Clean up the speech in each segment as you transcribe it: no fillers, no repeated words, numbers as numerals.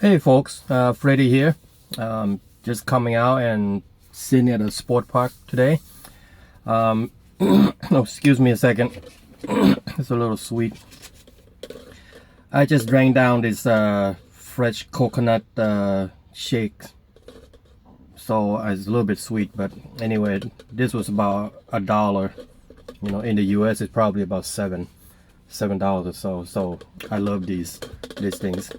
Hey folks, Freddy here. Just coming out and sitting at a sport park today. Oh, excuse me a second. It's a little sweet. I just drank down this fresh coconut shake, so it's a little bit sweet. But anyway, this was about $1. In the U.S. it's probably about $7 or so. So I love these things.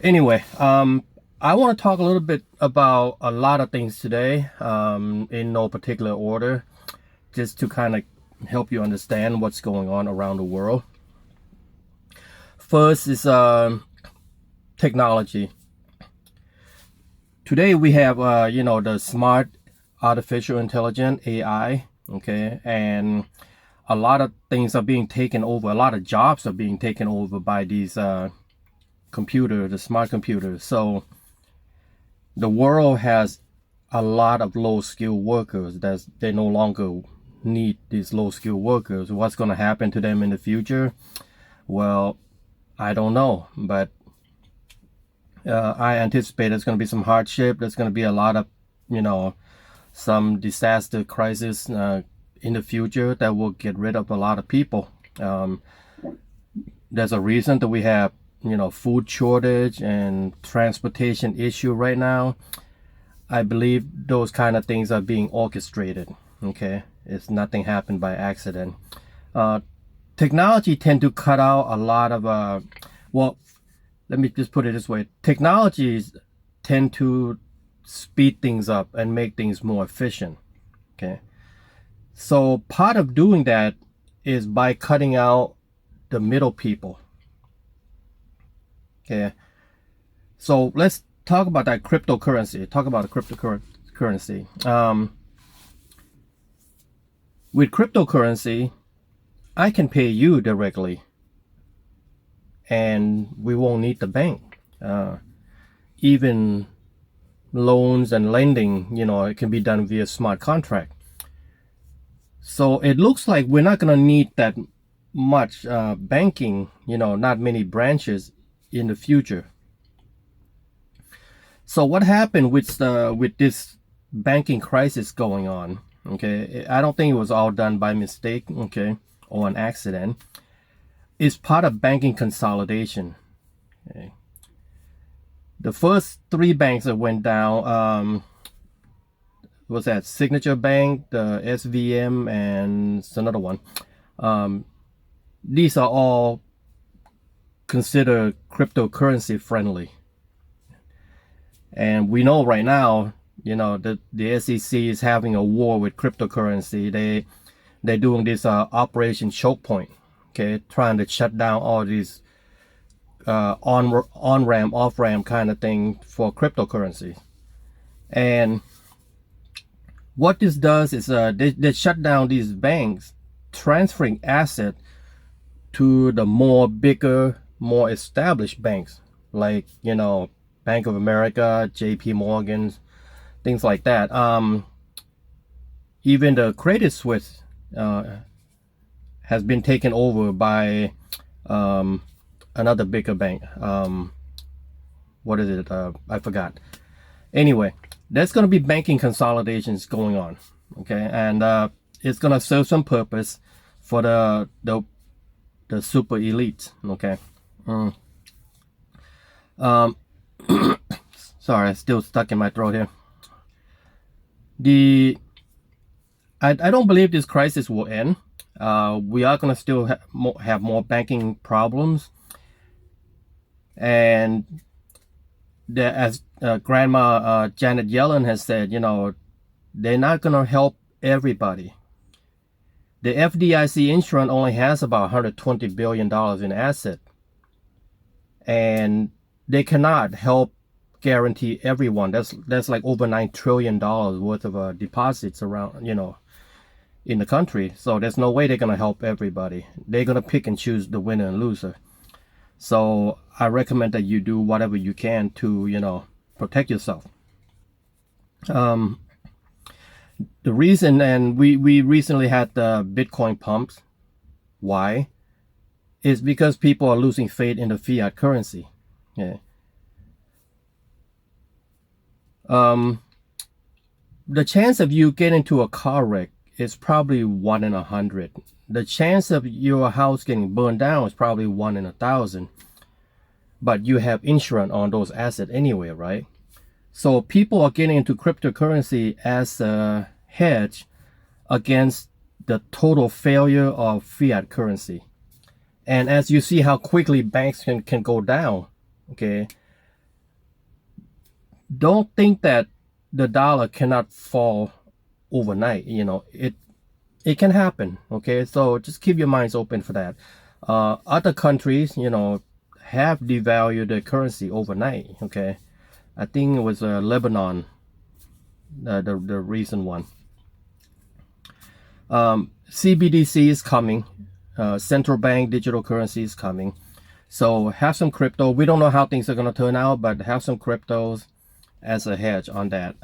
Anyway, I want to talk a little bit about a lot of things today, in no particular order, just to kind of help you understand what's going on around the world. First is technology. Today we have, the smart artificial intelligence, AI, okay, and a lot of things are being taken over. A lot of jobs are being taken over by these the smart computers. So the world has a lot of low-skilled workers that they no longer need these low-skilled workers. What's going to happen to them in the future? Well, I don't know, but I anticipate there's going to be some hardship. There's going to be a lot of, some disaster crisis in the future that will get rid of a lot of people. There's a reason that we have food shortage and transportation issue right now. I believe those kind of things are being orchestrated. Okay, it's nothing happened by accident. Technology tend to cut out a lot of well, let me just put it this way: technologies tend to speed things up and make things more efficient. Okay, so part of doing that is by cutting out the middle people. Okay, so let's talk about that cryptocurrency. Talk about the cryptocurrency. With cryptocurrency, I can pay you directly, and we won't need the bank. Even loans and lending, it can be done via smart contract. So it looks like we're not going to need that much banking. Not many branches in the future. So what happened with this banking crisis going on? Okay, I don't think it was all done by mistake, okay, or an accident. It's part of banking consolidation. Okay. The first three banks that went down was that Signature Bank, the SVM, and another one. These are all considered cryptocurrency friendly, and we know right now, the SEC is having a war with cryptocurrency. They're doing this Operation Choke Point, okay, trying to shut down all these on ramp, off ramp kind of thing for cryptocurrency. And what this does is they shut down these banks, transferring asset to the bigger, more established banks, like Bank of America, JP Morgan, things like that. Even the Credit Suisse has been taken over by another bigger bank. What is it? I forgot. Anyway, there's going to be banking consolidations going on. Okay, and it's going to serve some purpose for the super elite. Okay. Sorry, it's still stuck in my throat here. I don't believe this crisis will end. We are going to still have more banking problems, and as Grandma Janet Yellen has said, they're not going to help everybody. The FDIC insurance only has about $120 billion in asset, and they cannot help guarantee everyone. That's like over $9 trillion worth of deposits around, in the country. So there's no way they're going to help everybody. They're going to pick and choose the winner and loser. So I recommend that you do whatever you can to, protect yourself. The reason, and we recently had the Bitcoin pumps. Why? Is because people are losing faith in the fiat currency. Yeah. The chance of you getting into a car wreck is probably 1 in 100. The chance of your house getting burned down is probably 1 in 1,000. But you have insurance on those assets anyway, right? So people are getting into cryptocurrency as a hedge against the total failure of fiat currency. And as you see how quickly banks can go down, okay, don't think that the dollar cannot fall overnight. It can happen, okay? So just keep your minds open for that. Other countries, have devalued their currency overnight, okay? I think it was Lebanon, the recent one. CBDC is coming. Central bank digital currency is coming. So have some crypto. We don't know how things are going to turn out, but have some cryptos as a hedge on that.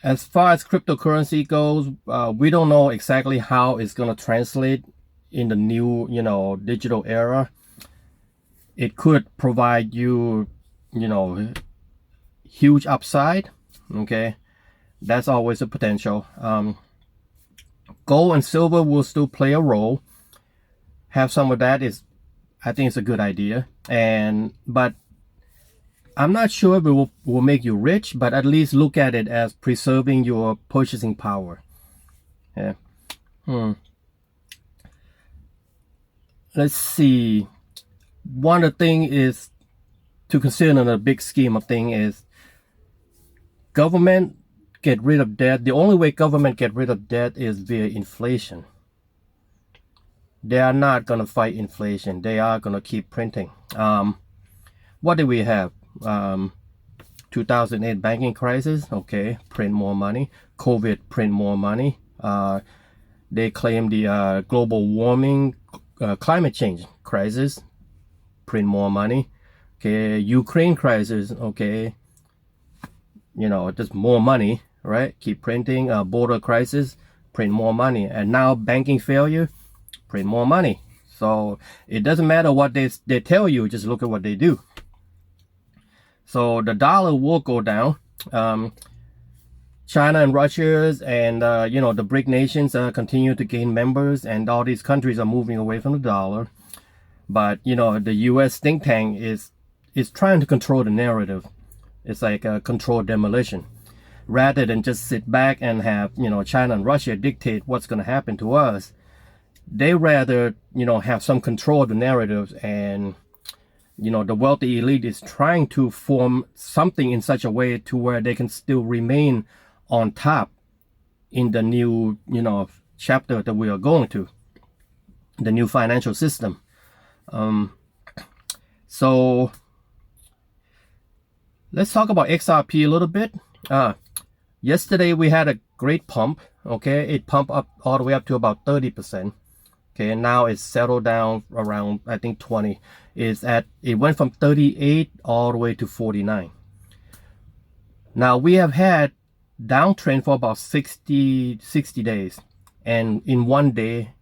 As far as cryptocurrency goes, we don't know exactly how it's going to translate in the new, digital era. It could provide you, huge upside. Okay, that's always a potential. Gold and silver will still play a role. Have some of that I think it's a good idea. But I'm not sure if it will make you rich, but at least look at it as preserving your purchasing power. Yeah. Let's see. One of the things is to consider in a big scheme of things is government get rid of debt. The only way government get rid of debt is via inflation. They are not going to fight inflation. They are going to keep printing. What do we have? 2008 banking crisis. Okay, print more money. COVID, print more money. They claim the global warming, climate change crisis, print more money. Okay, Ukraine crisis. Okay, just more money, right? Keep printing. Border crisis, print more money. And now banking failure, print more money. So it doesn't matter what they tell you, just look at what they do. So the dollar will go down. China and Russia and the BRIC nations continue to gain members, and all these countries are moving away from the dollar. But the U.S. think tank is trying to control the narrative. It's like a controlled demolition, rather than just sit back and have China and Russia dictate what's going to happen to us. They rather have some control of the narratives, and the wealthy elite is trying to form something in such a way to where they can still remain on top in the new chapter that we are going to, the new financial system. So let's talk about XRP a little bit. Yesterday we had a great pump. Okay, it pumped up all the way up to about 30%. Okay, and now it's settled down around, I think 20. It went from 38 all the way to 49. Now we have had downtrend for about 60 days, and in one day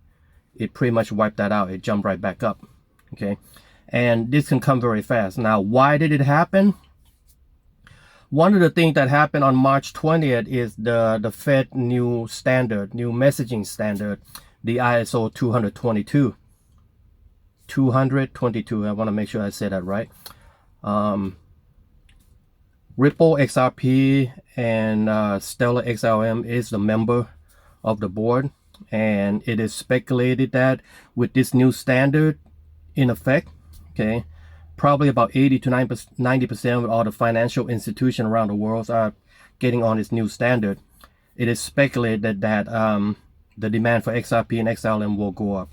it pretty much wiped that out. It jumped right back up. Okay, and this can come very fast. Now, why did it happen? One of the things that happened on March 20th is the Fed new messaging standard, the ISO 222. I want to make sure I say that right. Ripple XRP and Stellar XLM is the member of the board, and it is speculated that with this new standard in effect, okay, probably about 80 to 90% of all the financial institutions around the world are getting on this new standard. It is speculated that the demand for XRP and XLM will go up.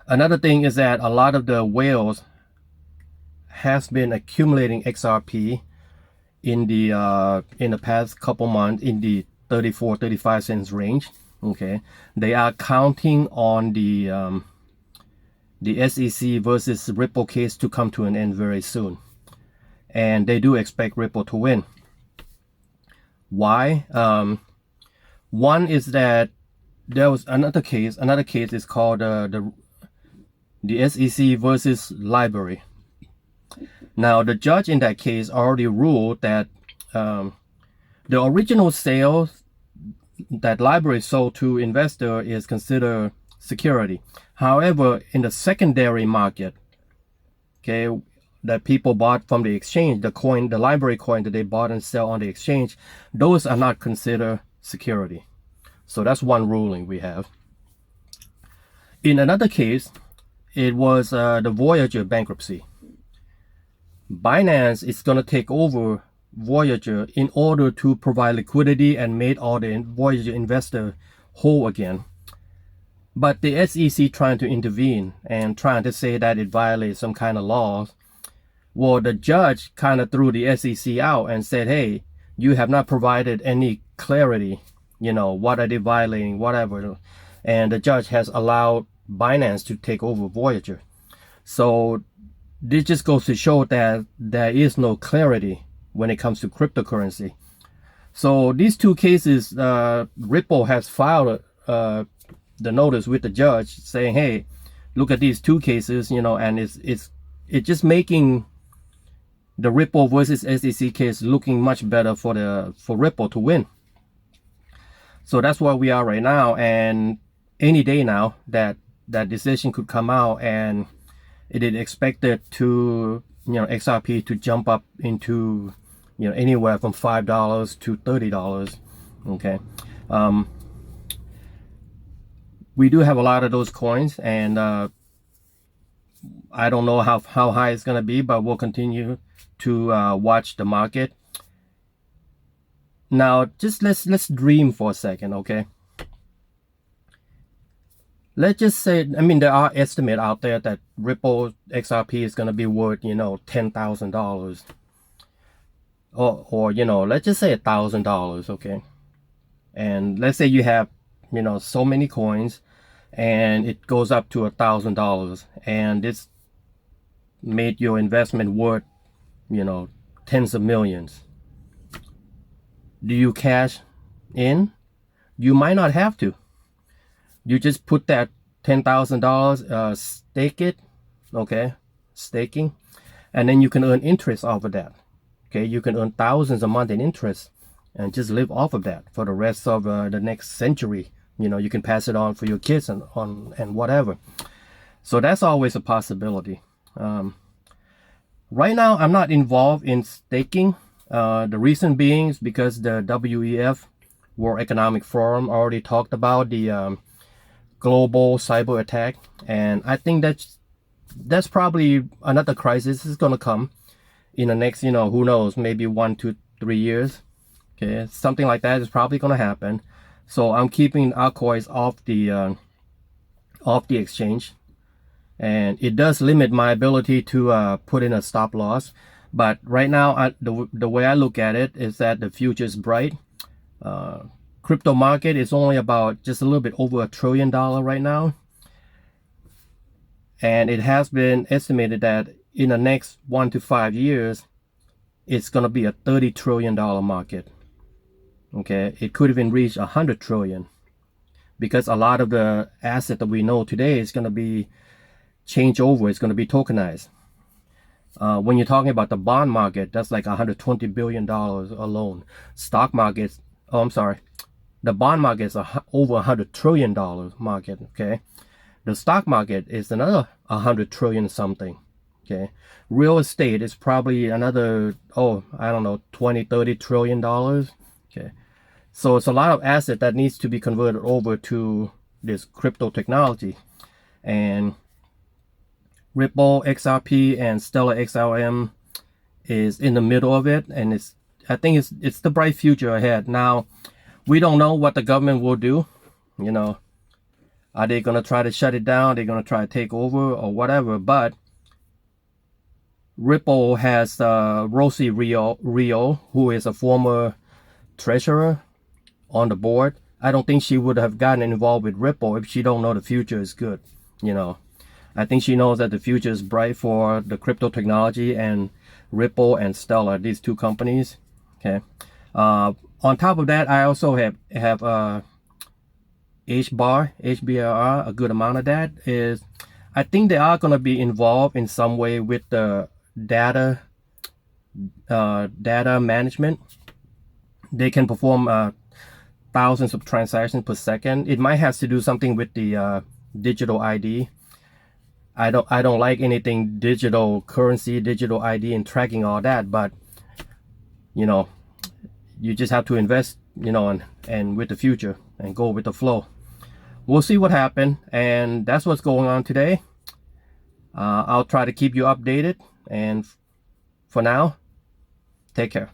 Another thing is that a lot of the whales has been accumulating XRP in the past couple months in the 34-35 cents range. Okay, they are counting on the SEC versus Ripple case to come to an end very soon, and they do expect Ripple to win. Why? One is that there was another case is called the SEC versus Library. Now, the judge in that case already ruled that the original sale that library sold to investor is considered security. However, in the secondary market, okay, that people bought from the exchange, the library coin that they bought and sell on the exchange, those are not considered security. So that's one ruling we have. In another case, it was the Voyager bankruptcy. Binance is going to take over Voyager in order to provide liquidity and make all the Voyager investor whole again. But the SEC trying to intervene and trying to say that it violates some kind of laws. Well, the judge kind of threw the SEC out and said, hey, you have not provided any clarity, what are they violating, whatever. And the judge has allowed Binance to take over Voyager. So this just goes to show that there is no clarity when it comes to cryptocurrency. So these two cases, Ripple has filed the notice with the judge saying, hey, look at these two cases, and it's just making the Ripple versus SEC case looking much better for Ripple to win. So that's where we are right now, and any day now that decision could come out, and it is expected to XRP to jump up into anywhere from $5 to $30. Okay, we do have a lot of those coins, and I don't know how high it's gonna be, but we'll continue to watch the market. Now, just let's dream for a second, okay? Let's just say, there are estimates out there that Ripple XRP is going to be worth, $10,000. Or let's just say $1,000, okay? And let's say you have, so many coins, and it goes up to $1,000, and it's made your investment worth, tens of millions. Do you cash in? You might not have to. You just put that $10,000, stake it, okay, staking, and then you can earn interest off of that. Okay, you can earn thousands a month in interest and just live off of that for the rest of the next century. You can pass it on for your kids and whatever. So that's always a possibility. Right now, I'm not involved in staking. The reason being is because the WEF, World Economic Forum, already talked about the global cyber attack, and I think that's probably another crisis is going to come in the next, who knows, maybe 1 to 3 years. Okay, something like that is probably going to happen. So I'm keeping our coins off the exchange, and it does limit my ability to put in a stop loss. But right now, the way I look at it is that the future is bright. Crypto market is only about just a little bit over $1 trillion right now, and it has been estimated that in the next 1 to 5 years it's going to be a $30 trillion market. Okay, it could even reach 100 trillion, because a lot of the asset that we know today is going to be changed over. It's going to be tokenized. When you're talking about the bond market, that's like $120 billion alone. Stock markets, the bond market is over $100 trillion market. Okay, the stock market is another 100 trillion something. Okay, real estate is probably another, 20-30 trillion dollars. Okay, so it's a lot of asset that needs to be converted over to this crypto technology, and Ripple XRP and Stellar XLM is in the middle of it, and I think it's the bright future ahead. Now, we don't know what the government will do. Are they going to try to shut it down? They're going to try to take over or whatever. But Ripple has Rosie Rio, who is a former treasurer, on the board. I don't think she would have gotten involved with Ripple if she don't know the future is good. I think she knows that the future is bright for the crypto technology, and Ripple and Stellar, these two companies. Okay. On top of that, I also have HBRR, a good amount of that. I think they are going to be involved in some way with the data management. They can perform thousands of transactions per second. It might have to do something with the digital ID. I don't like anything digital currency, digital ID, and tracking all that. But you know, you just have to invest, and with the future and go with the flow. We'll see what happens, and that's what's going on today. I'll try to keep you updated, and for now, take care.